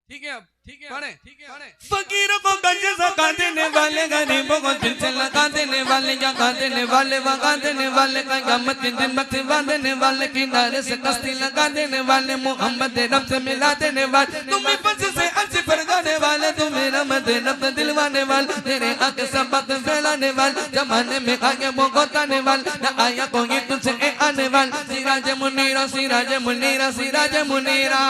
ठीक है, ठीक है, पढ़े, ठीक है। फकीरों को गंज सका देने वाले, गरीबों को दिल से लगा देने वाले, जगा देने वाले, वगा देने वाले, कयामत के दिन बचवा देने वाले, किनारे से कश्ती लगा देने वाले, मोहम्मद रब से मिला देने वाले, तुम्हें बस से अर्ज पर गाने वाले, तुम्हें रमद रब दिलवाने वाले, तेरे आके सबक फैलाने वाले, जमाने में आगे वो गोताने वाले, न आया कोई तुझसे आने वाले, सिराज मुनीरा, सिराज मुनीरा, सिराज मुनीरा,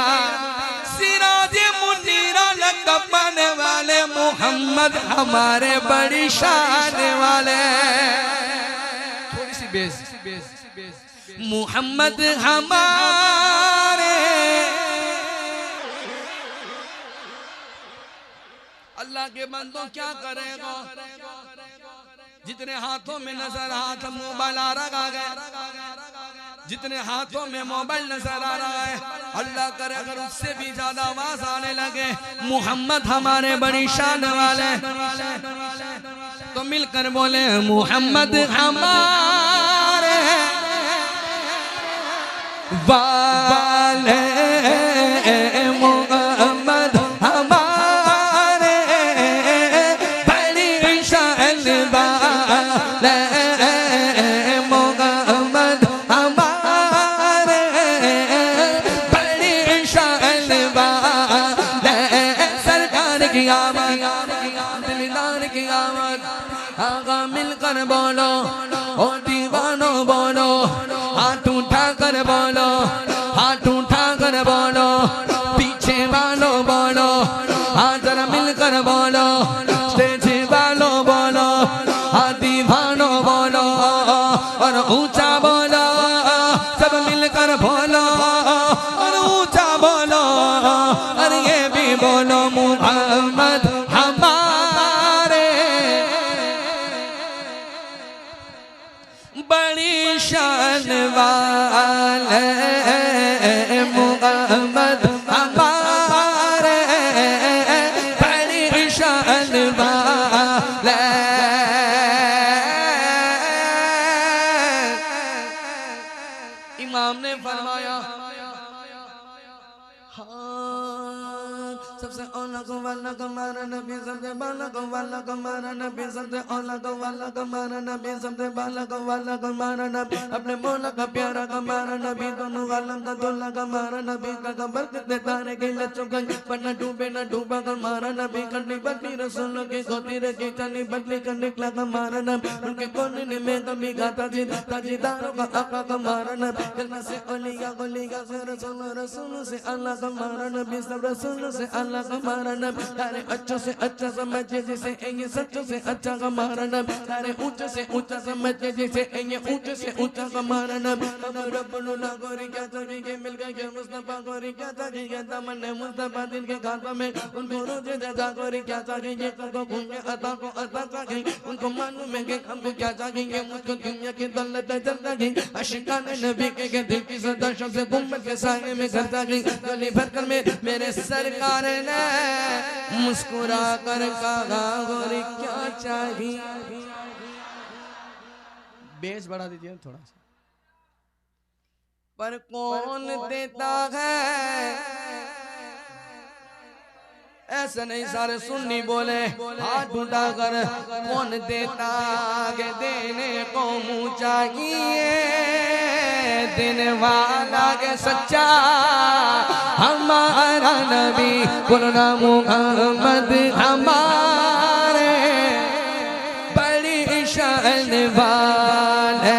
सिराज मुनीरा लक़ब पाने वाले, मोहम्मद हमारे बड़ी शान वाले। थोड़ी सी बेस, मोहम्मद हमारे अल्लाह के बंदों क्या करेगा, जितने हाथों में नजर हाथ मोबाइल आ रहा है, जितने हाथों में मोबाइल नजर आ रहा है, अल्लाह करे अगर उससे भी ज्यादा आवाज आने लगे, मोहम्मद हमारे बड़ी शान वाले, तो मिलकर बोले मोहम्मद हमारे वाले, मोहम्मद हमारे बड़ी शान वाले, मोहम्मद हमारे बड़ी शान वाले, सरकार की आवाज, दिलदार की आवाज, आगा मिलकर बोलो, ओ दीवानो बोलो, हाथ उठा कर बोलो, हाथ उठा कर बोलो, पीछे वालों बोलो, हाथ जरा मिलकर बोलो, स्टेज वालों बोलो, दीवानो बोलो, और ऊंचा बोलो, सब मिलकर बोलो, और ऊंचा बोलो, और ये भी बोलो मोहम्मद हमारे बड़ी शान वाले, मोहम्मद हमारे बड़ी शान वाले। इमाम ने फरमाया सबसे औला को वाला कमारा नबी, सबसे बाला को वाला कमारा नबी, सबसे औला को वाला कमारा नबी, सबसे बाला को वाला कमारा नबी, अपने मौला का प्यारा कमारा नबी, दोनों आलम का दूल्हा कमारा नबी, का कबर कितने तारे की लच्चों का, पर न डूबे न डूबा कमारा नबी, करनी बदली रसूलों की खोती रखी, चली बदली कर निकला कमारा नबी, उनके कोने में कभी गाता जी ताजीदारों का आका कमारा नबी, कलमा से ओलिया ओलिया से रसूल, रसूल से अल्लाह कमारा नबी, सब रसूल से अल्लाह कमारा नबी, सारे अच्छों से अच्छा समझे जिसे ये सच्चों से अच्छा कमारा नबी, सारे ऊंचे से ऊंचा समझे जिसे ये ऊंचे से ऊंचा कमारा नबी, रब्बुल गोरी क्या चाहिए के मिल गए के मुस्तफा गोरी क्या चाहिए, तमन्ने मुस्तफा दिल के खातों में, उनको रोजे जजा गोरी क्या चाहिए, को घूमे अता को अता चाहिए, उनको मालूम है कि हमको क्या चाहिए, मुझको दुनिया की दौलत जल चाहिए, आशिकाने नबी के दिल की सदा से गुम्बद के साए में घर चाहिए, गली भर कर में मेरे सरकार ने मुस्कुरा कर कहा गोरी क्या चाहिए। बेस बढ़ा दीजिए थोड़ा सा। पर कौन देता है, ऐसा नहीं सारे सुन्नी बोले हाथ उठाकर, कौन देता के देने को मुँह चाहिए, देने वाला के सच्चा हमारा नबी, बोलना मोहम्मद हमारे बड़ी शान वाले,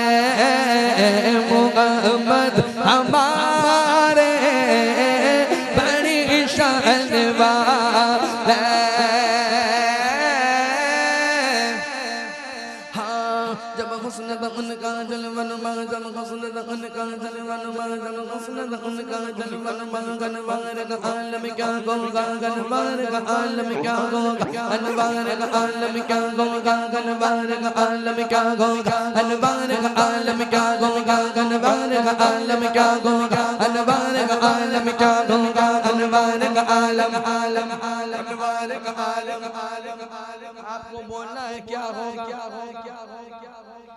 मोहम्मद हमारे बड़ी शान वाले। हाँ जब हुस्न उनका जलवन जब हुस्न उनका जलवन जब हुस्न उनका जलवन गन बार का आलम क्या होगा, गन बार का आलम क्या होगा, अनवार का आलम क्या होगा, गन बार का आलम क्या होगा, अनवार का आलम क्या होगा, गन बार का आलम क्या होगा, अनवार का आलम क्या होगा, अनवार का आलम आलम आलम अनवार का आलम आलम आलम। आपको बोलना है क्या होगा, क्या होगा, क्या होगा, क्या होगा।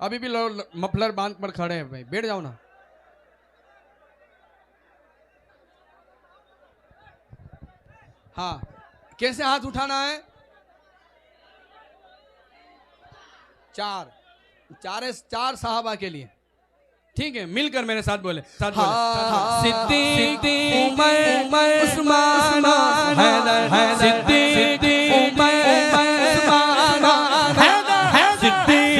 अभी भी मफलर बांध पर खड़े हैं भाई, बैठ जाओ ना। हाँ, कैसे हाथ उठाना है? चार साहबा के लिए, ठीक है? मिलकर मेरे साथ बोले, साथ बोले। सिद्दीक उमर उस्मान हैदर, सिद्दीक उमर उस्मान हैदर, सिद्दीक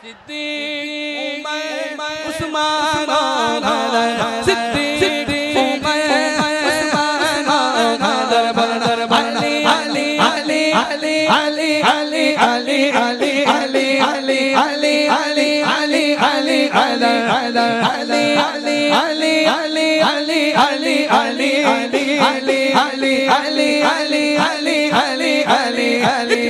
सिद्दीक उस्मान हैदर, सिद्दीक उस्मान हैदर, बदर अली अली अली अली अली अली अली अली अली अली अली अली अली अली हैदर हैदर अली अली अली अली अली अली अली अली अली अली अली अली अली अली अली अली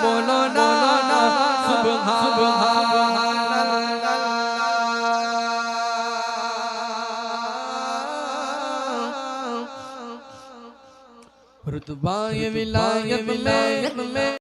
बोलो ना रुतबा ये विलायत में